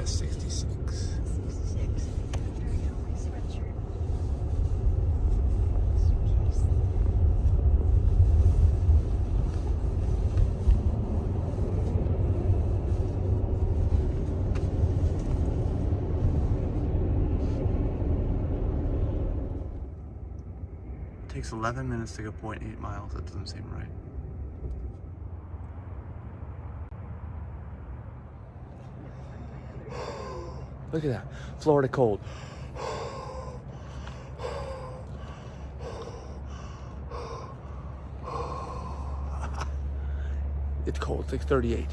is 66. 66. There we go, my sweatshirt. Suitcase. It takes 11 minutes to go 0.8 miles. That doesn't seem right. Look at that. Florida cold. It's cold. It's like 38.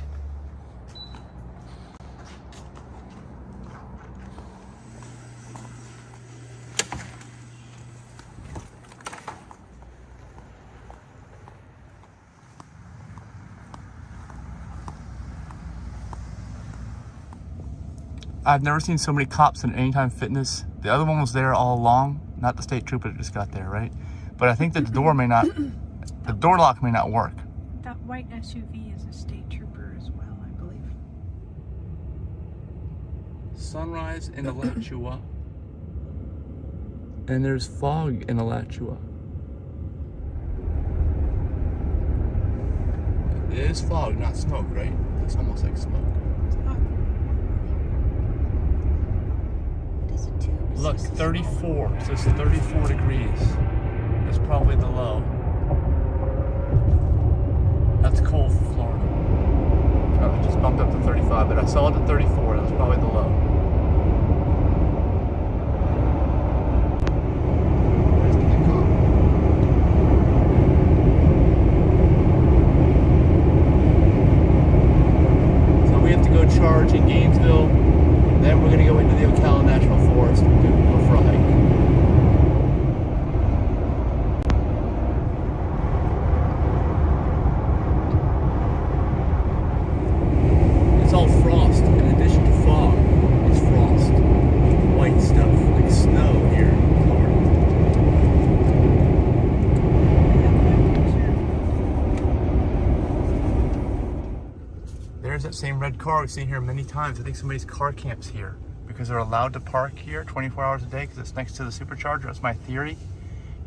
I've never seen so many cops in Anytime Fitness. The other one was there all along, not the state trooper that just got there, right? But I think that the door may not, the door lock may not work. That white SUV is a state trooper as well, I believe. Sunrise in Alachua. And there's fog in Alachua. It is fog, not smoke, right? It's almost like smoke. Look, 34. So it's 34 degrees. That's probably the low. That's cold for Florida. Oh, it just bumped up to 35, but I saw it at 34. That's probably the low. So we have to go charge in Gainesville. Then we're going to go into the Ocala National Forest and go for a hike. It's all frost. In addition to fog, it's frost. White stuff, like snow here in Florida. There's that same red car we've seen here many times. I think somebody's car camps here because they're allowed to park here 24 hours a day because it's next to the supercharger. That's my theory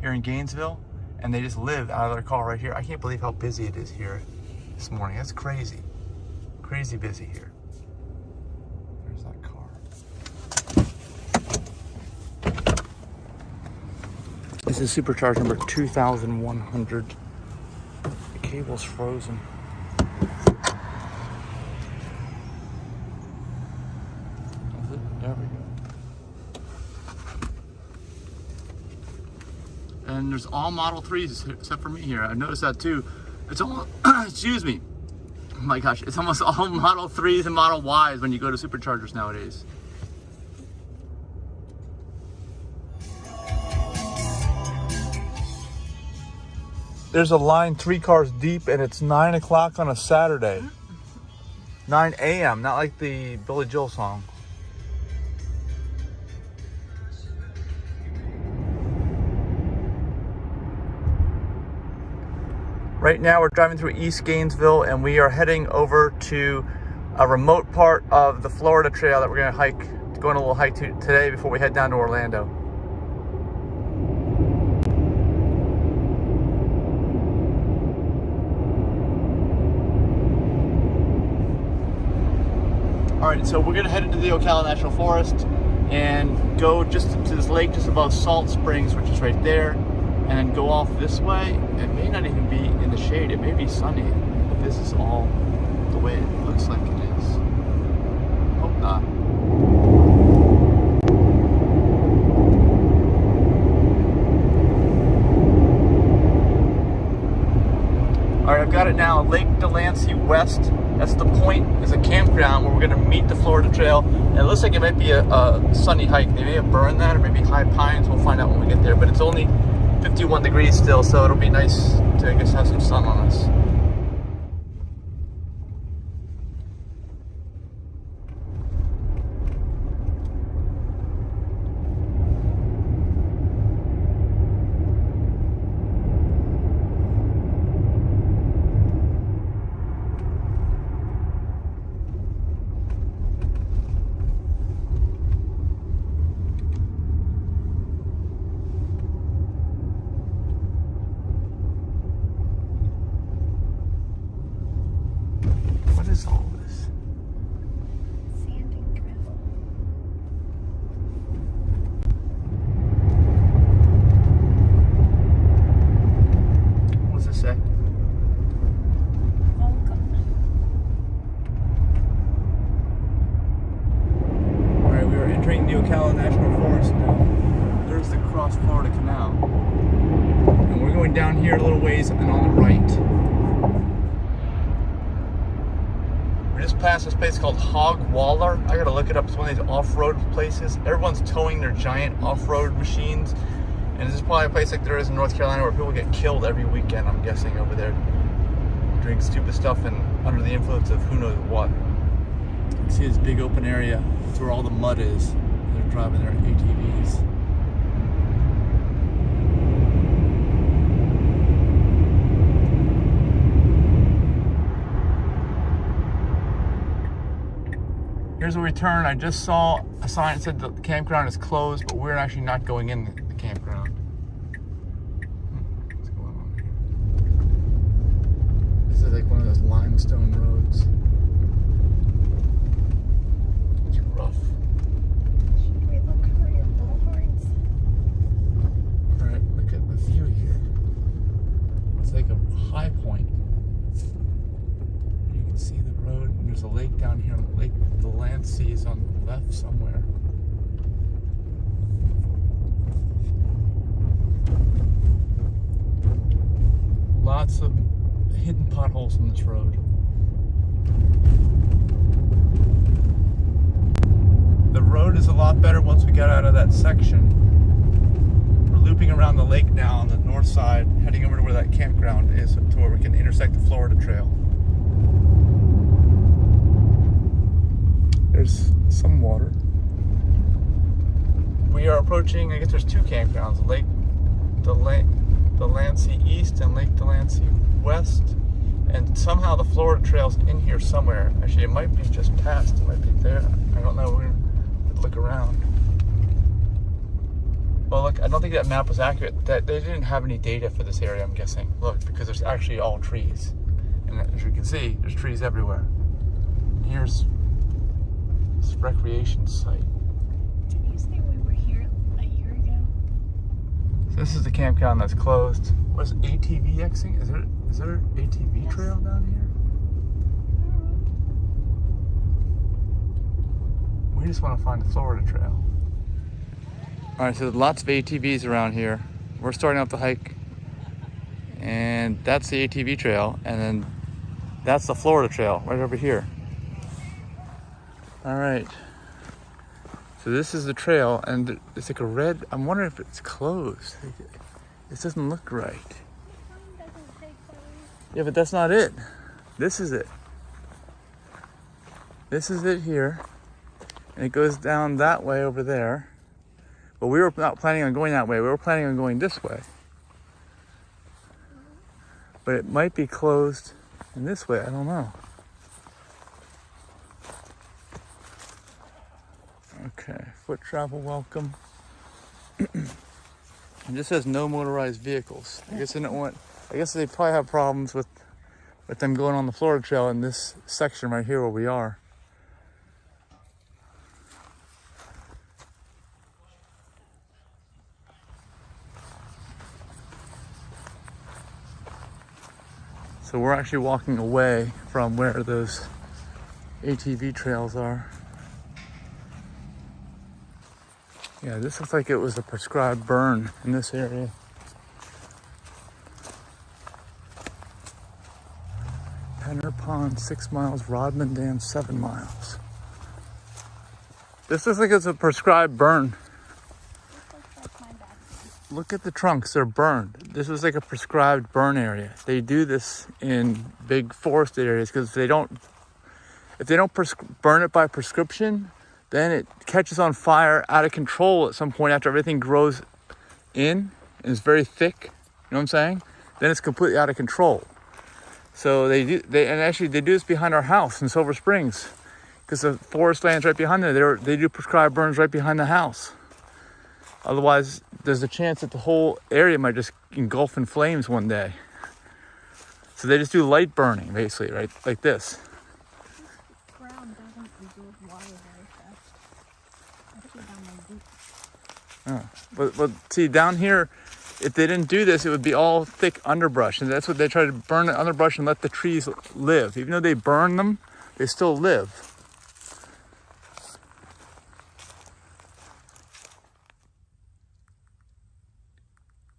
here in Gainesville. And they just live out of their car right here. I can't believe how busy it is here this morning. That's crazy. Crazy busy here. There's that car. This is supercharger number 2100. The cable's frozen. There we go. And there's all Model 3s except for me here. I noticed that too. It's almost, excuse me. Oh my gosh, it's almost all Model 3s and Model Ys when you go to superchargers nowadays. There's a line 3 cars deep and it's 9 o'clock on a Saturday. 9 a.m., not like the Billy Joel song. Right now we're driving through East Gainesville and we are heading over to a remote part of the Florida Trail that we're going to hike, go on a little hike today before we head down to Orlando. All right, so we're going to head into the Ocala National Forest and go just to this lake just above Salt Springs, which is right there, and then go off this way. It may not even be in the shade. It may be sunny, but this is all the way it looks like it is. Hope not. All right, I've got it now. Lake Delancey West. That's the point. Is a campground where we're going to meet the Florida Trail. And it looks like it might be a sunny hike. They may have burned that, or maybe high pines. We'll find out when we get there. But it's only 51 degrees still, so it'll be nice to, I guess, have some sun on us. What is all this? Sand and gravel. What's it say? Welcome. Alright, we are entering the Ocala National Forest now. There's the Cross Florida Canal. And we're going down here a little ways and on the right. We just passed this place called Hog Waller. I gotta look it up. It's one of these off-road places. Everyone's towing their giant off-road machines. And this is probably a place like there is in North Carolina where people get killed every weekend, I'm guessing, over there. Doing stupid stuff and under the influence of who knows what. You can see this big open area. That's where all the mud is. They're driving their ATVs. Here's where we turn. I just saw a sign that said the campground is closed, but we're actually not going in the campground. What's going on here? This is like one of those limestone roads. It's rough. Should we look for your bullhorns? All right, look at the view here. It's like a high point. You can see the road, and there's a lake down here. Lake Delancey is on the left somewhere. Lots of hidden potholes on this road. The road is a lot better once we get out of that section. We're looping around the lake now on the north side, heading over to where that campground is, to where we can intersect the Florida Trail. There's some water. We are approaching, I guess there's two campgrounds, Lake Delancey East and Lake Delancey West. And somehow the Florida Trail's in here somewhere. Actually, it might be just past, it might be there. I don't know, we're gonna look around. Well, look, I don't think that map was accurate. That they didn't have any data for this area, I'm guessing. Look, because there's actually all trees. And as you can see, there's trees everywhere. And here's this recreation site. Did you say we were here a year ago? So this is the campground that's closed. What is ATV-Xing? Is there an ATV trail down here? We just want to find the Florida Trail. All right, so there's lots of ATVs around here. We're starting off the hike, and that's the ATV trail, and then that's the Florida Trail right over here. All right, so this is the trail, and it's like a red, I'm wondering if it's closed. This doesn't look right. Yeah, but that's not it. This is it. This is it here, and it goes down that way over there. But we were not planning on going that way. We were planning on going this way. But it might be closed in this way. I don't know. Okay, foot travel welcome. And this says no motorized vehicles. I guess they don't want. I guess they probably have problems with them going on the Florida Trail in this section right here where we are. So we're actually walking away from where those ATV trails are. Yeah, this looks like it was a prescribed burn in this area. Penner Pond, 6 miles. Rodman Dam, 7 miles. This looks like it's a prescribed burn. Look at the trunks, they're burned. This is like a prescribed burn area. They do this in big forested areas because if they don't burn it by prescription, then it catches on fire out of control at some point after everything grows in and is very thick. You know what I'm saying? Then it's completely out of control. So they do this behind our house in Silver Springs because the forest land's right behind there. They do prescribed burns right behind the house. Otherwise, there's a chance that the whole area might just engulf in flames one day. So they just do light burning, basically, right? Like this. But see, down here, if they didn't do this, it would be all thick underbrush. And that's what they try to burn the underbrush and let the trees live. Even though they burn them, they still live.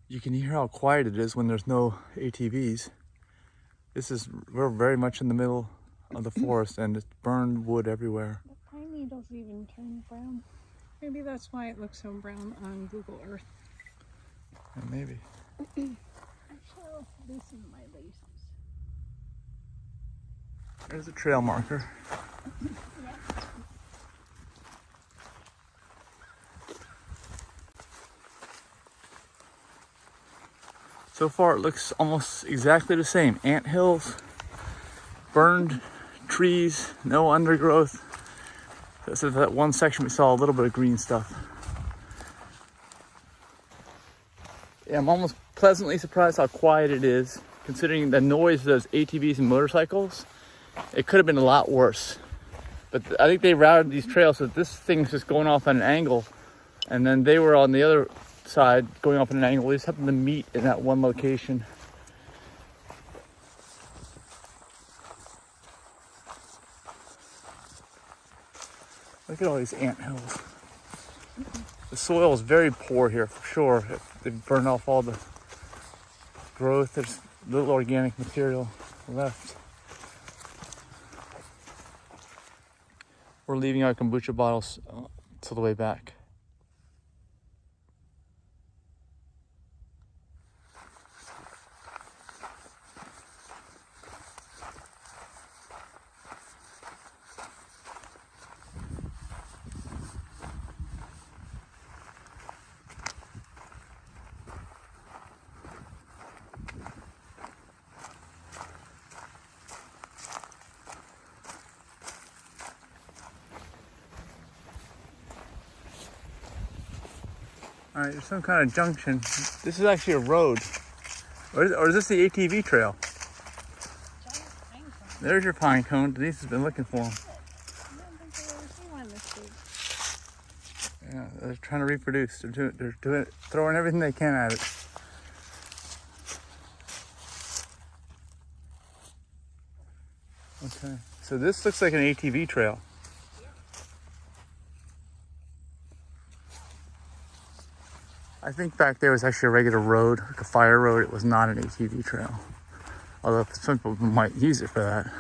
You can hear how quiet it is when there's no ATVs. We're very much in the middle of the forest and it's burned wood everywhere. The pine needles even turn brown. Maybe that's why it looks so brown on Google Earth. Yeah, maybe. I shall loosen my laces. There's a trail marker. Yeah. So far it looks almost exactly the same. Ant hills, burned trees, no undergrowth. So that one section we saw a little bit of green stuff. Yeah, I'm almost pleasantly surprised how quiet it is, considering the noise of those ATVs and motorcycles. It could have been a lot worse. But I think they routed these trails so that this thing's just going off at an angle, and then they were on the other side going off at an angle. We just happened to meet in that one location. Look at all these ant hills. The soil is very poor here for sure. They've burned off all the growth. There's little organic material left. We're leaving our kombucha bottles till the way back. All right, there's some kind of junction. This is actually a road. Or is this the ATV trail? There's your pine cone. Denise has been looking for them. I don't think I've ever seen one this big. Yeah, they're trying to reproduce. They're throwing everything they can at it. Okay, so this looks like an ATV trail. I think back there was actually a regular road, like a fire road. It was not an ATV trail. Although some people might use it for that.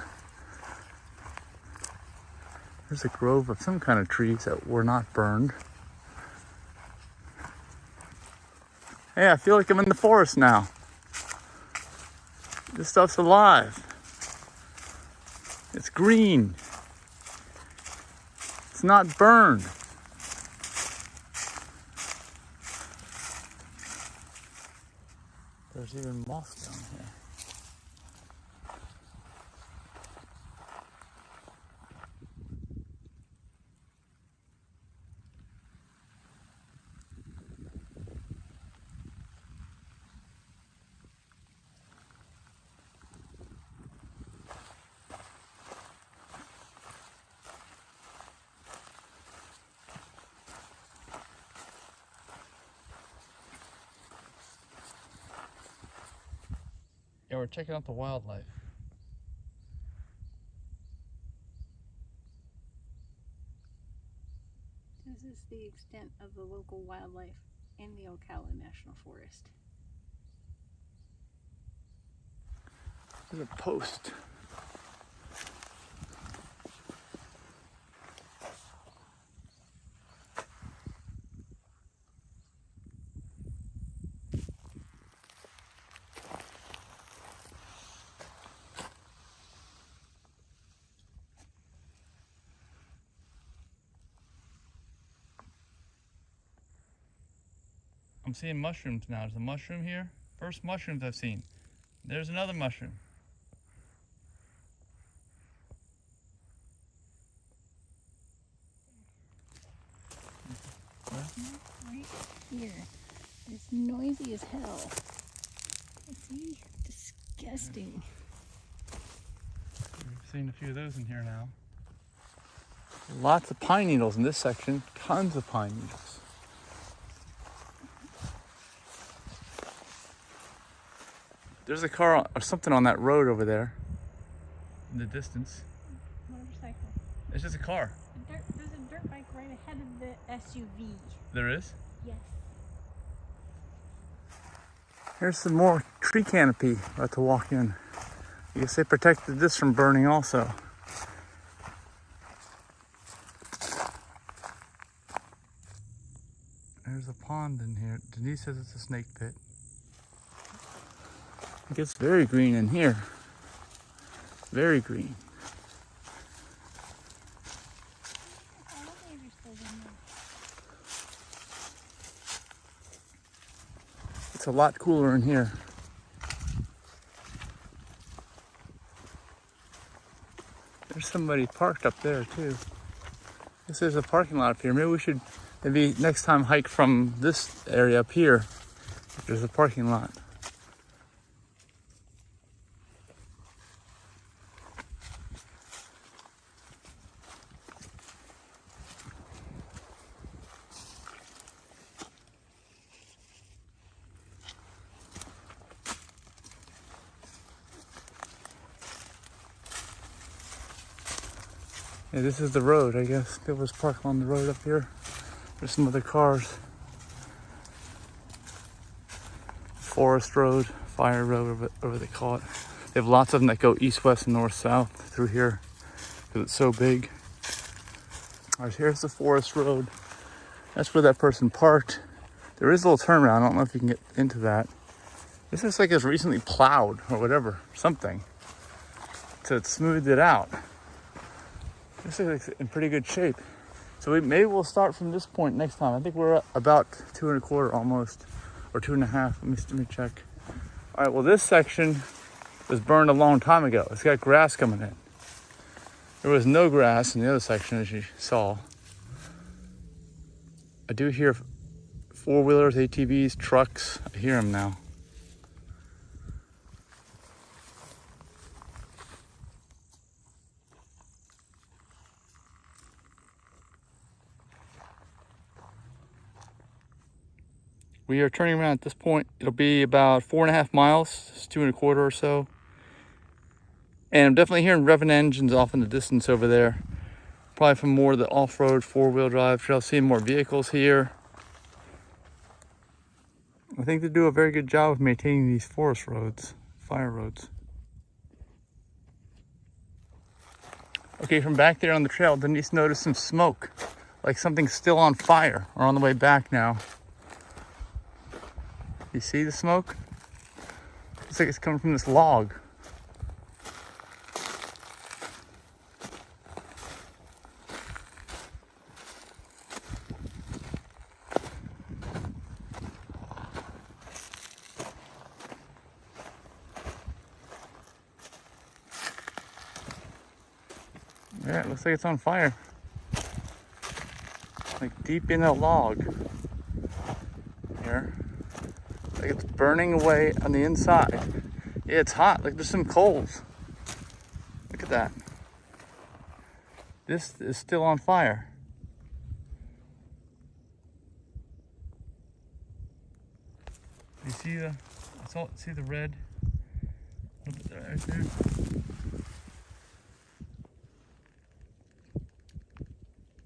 There's a grove of some kind of trees that were not burned. Hey, I feel like I'm in the forest now. This stuff's alive. It's green. It's not burned. There's even moss down here. Yeah, we're checking out the wildlife. This is the extent of the local wildlife in the Ocala National Forest. There's a post. I'm seeing mushrooms now. There's a mushroom here. First mushrooms I've seen. There's another mushroom. Right here. It's noisy as hell. See? Disgusting. We've seen a few of those in here now. Lots of pine needles in this section. Tons of pine needles. There's a car or something on that road over there in the distance. Motorcycle. It's just a car. There's a dirt bike right ahead of the SUV. There is? Yes. Here's some more tree canopy about to walk in. I guess they protected this from burning also. There's a pond in here. Denise says it's a snake pit. It gets very green in here. Very green. It's a lot cooler in here. There's somebody parked up there too. I guess there's a parking lot up here. Maybe we should next time hike from this area up here. There's a parking lot. Yeah, this is the road, I guess. People was parked on the road up here. There's some other cars. Forest Road, Fire Road, whatever they call it. They have lots of them that go east, west, and north, south through here because it's so big. All right, here's the Forest Road. That's where that person parked. There is a little turnaround. I don't know if you can get into that. This looks like it's recently plowed or whatever, something, to smooth it out. This is in pretty good shape. So maybe we'll start from this point next time. I think we're at about 2 1/4 almost, or 2 1/2. Let me check. All right, well, this section was burned a long time ago. It's got grass coming in. There was no grass in the other section, as you saw. I do hear four-wheelers, ATVs, trucks. I hear them now. We are turning around at this point. It'll be about 4 1/2 miles. It's 2 1/4 or so. And I'm definitely hearing revving engines off in the distance over there. Probably from more of the off-road four-wheel drive trail. Seeing more vehicles here. I think they do a very good job of maintaining these forest roads, fire roads. Okay, from back there on the trail, Denise noticed some smoke. Like something's still on fire. We're on the way back now. You see the smoke? Looks like it's coming from this log. Yeah, it looks like it's on fire. Like deep in a log. Here. Like it's burning away on the inside. Yeah, it's hot. Like there's some coals. Look at that. This is still on fire. You see see the red? Right there.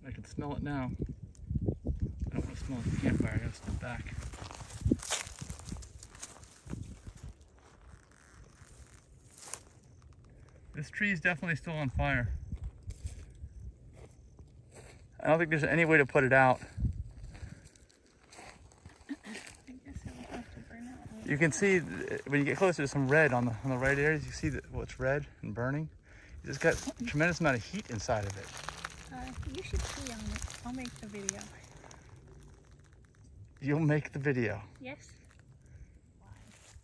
I can smell it now. I don't want to smell the campfire. I gotta step back. This tree is definitely still on fire. I don't think there's any way to put it out. I guess it would have to burn out. You can see when you get closer to some red on the right areas. You see what's red and burning. It's got a tremendous amount of heat inside of it. You should see on it. I'll make the video. You'll make the video. Yes.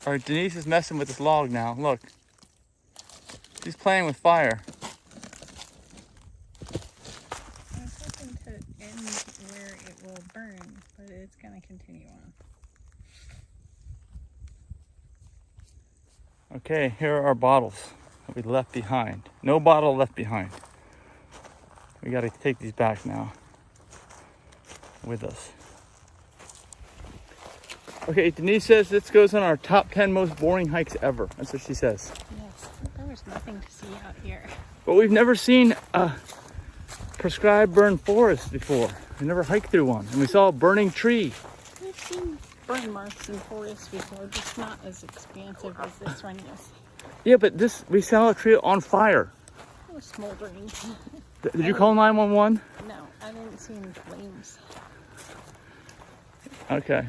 All right, Denise is messing with this log now. Look. She's playing with fire. I was hoping to end where it will burn, but it's going to continue on. Okay, here are our bottles that we left behind. No bottle left behind. We got to take these back now with us. Okay, Denise says this goes on our top 10 most boring hikes ever. That's what she says. Yes, there was nothing to see out here. But we've never seen a prescribed burned forest before. We never hiked through one. And we saw a burning tree. We've seen burn marks in forests before, just not as expansive as this one is. Yeah, but we saw a tree on fire. It was smoldering. Did you call 911? No, I didn't see any flames. Okay.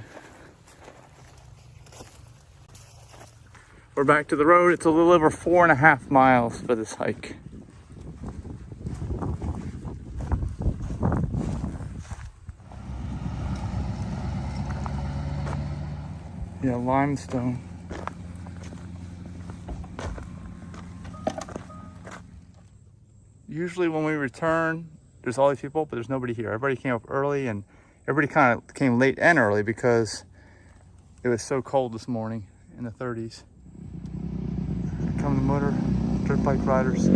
We're back to the road. It's a little over 4.5 miles for this hike. Yeah, limestone. Usually when we return, there's all these people, but there's nobody here. Everybody came up early, and everybody kind of came late and early because it was so cold this morning in the 30s. Here come the motor dirt bike riders.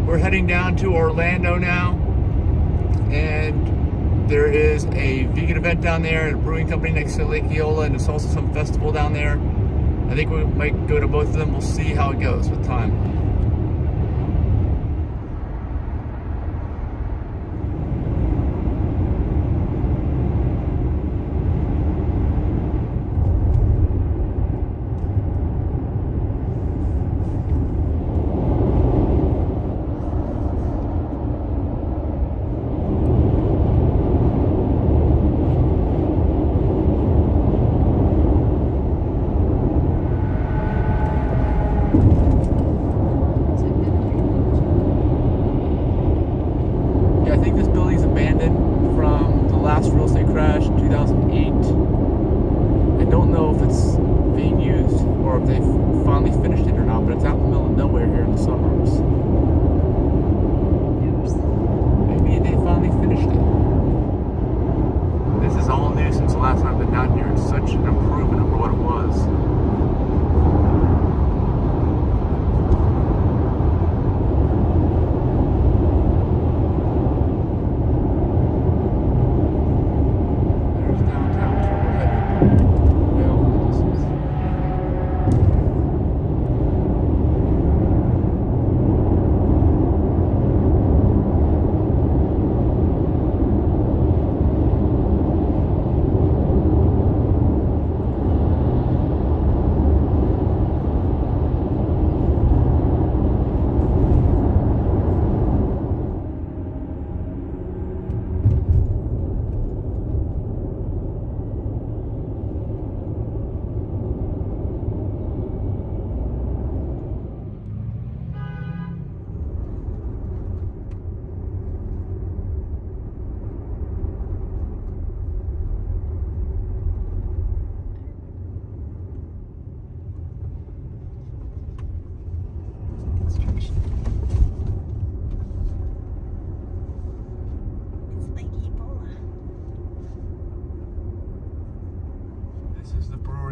We're heading down to Orlando now, and there is a vegan event down there and a brewing company next to Lake Eola, and there's also some festival down there. I think we might go to both of them. We'll see how it goes with time.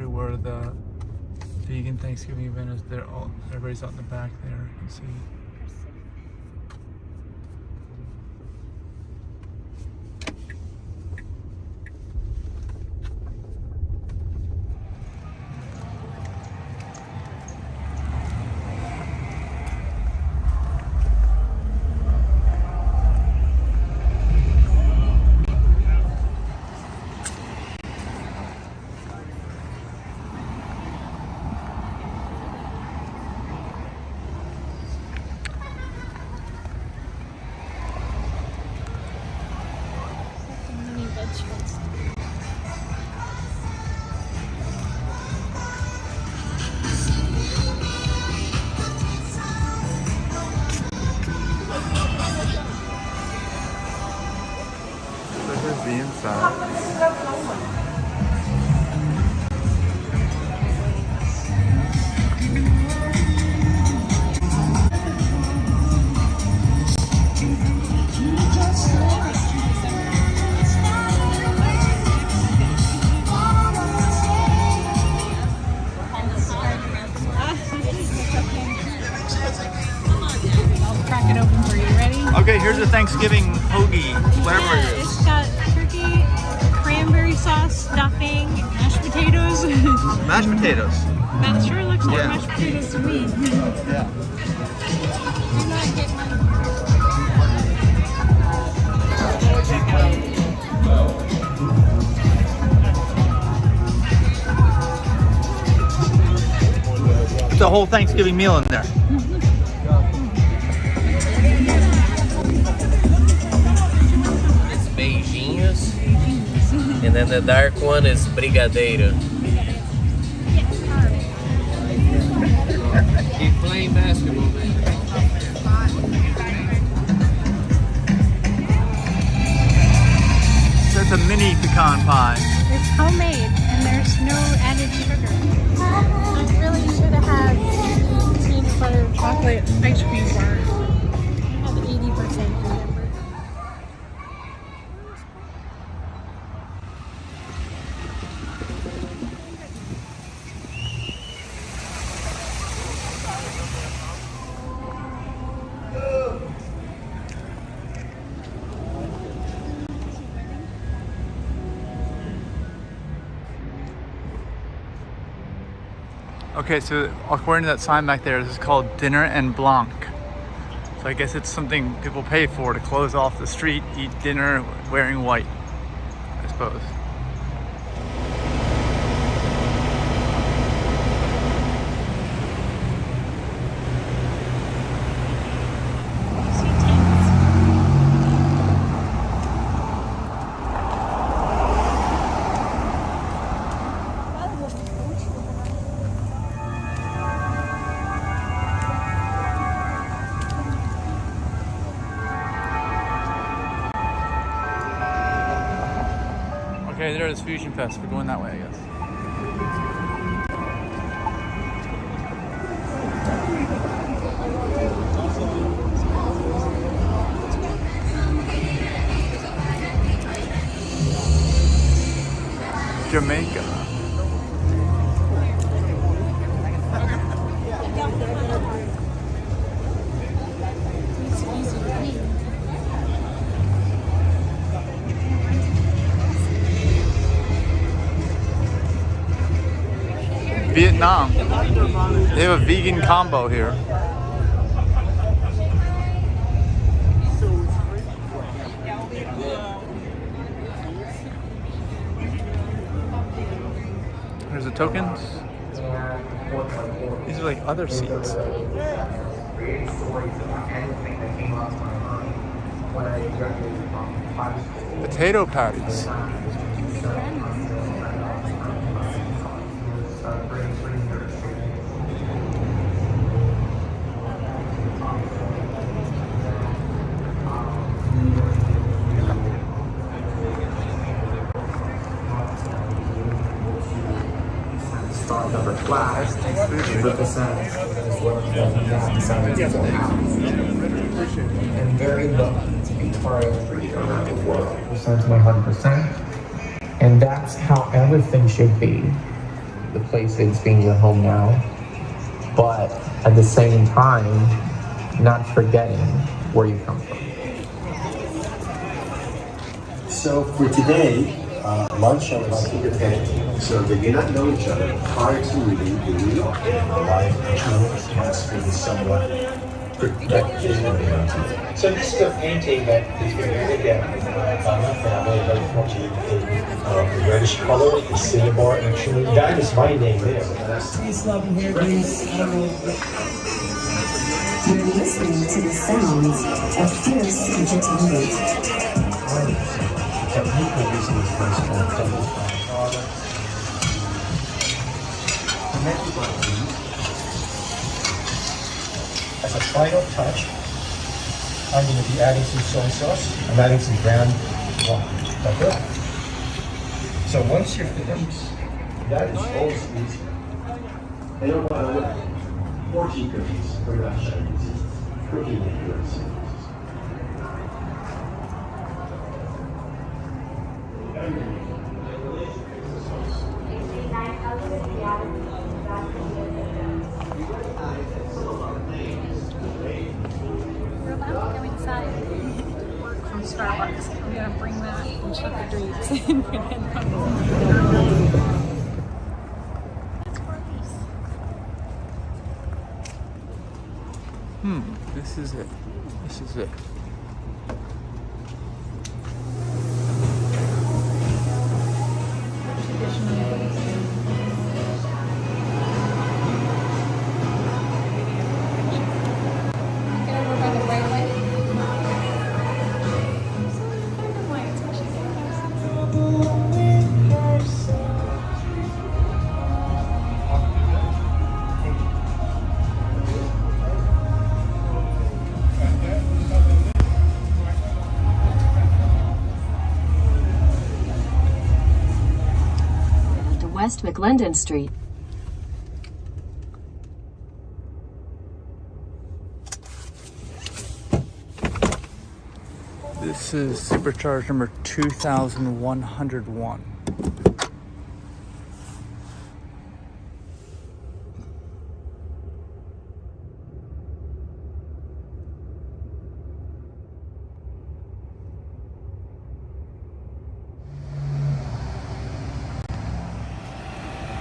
Where the vegan Thanksgiving event is. Everybody's out in the back there, you can see. Here's a Thanksgiving hoagie, whatever it Yeah, is. it's got turkey, cranberry sauce, stuffing, mashed potatoes. Mashed potatoes. That sure looks like Yeah. mashed potatoes to me. Yeah. Do not get my It's a whole Thanksgiving meal in there. It's beijinhos. And then the dark one is brigadeiro. Keep playing basketball, man. That's a mini pecan pie. It's homemade and there's no added sugar. I really should have had peanut butter chocolate ice cream bar. I have 80%, remember? Okay, so according to that sign back there, this is called Dinner and Blanc. So I guess it's something people pay for to close off the street, eat dinner wearing white, I suppose. Okay, there is Fusion Fest. We're going that way, I guess. Jamaica. It's easy to clean. Vietnam. They have a vegan combo here. There's the tokens. These are like other seats. Potato patties. Number flash represents what and very lucky to be part of free around the world. Represents my 100%, and that's how everything should be. The place is being your home now, but at the same time, not forgetting where you come from. So for today, lunch on a speaker panel. So they do not know each other prior to meeting. They meet live tours has been somewhat productive. So this is a painting that is created again by my family. Very fortunate in the reddish color, the cinnabar actually. That is my name there. Please love and hear these. You're listening to the sounds of fierce entertainment. Technical reason is very strong. As a final touch, I'm going to be adding some soy sauce. I'm adding some ground pepper. So once you're finished, That is all easy. And oh, by the way, 14 cookies for that Chinese. Cookie makers. We're about to go inside. chocolate grapes and banana pumpkins. That's gross. This is it. This is it. West McLendon Street. This is supercharge number 2101.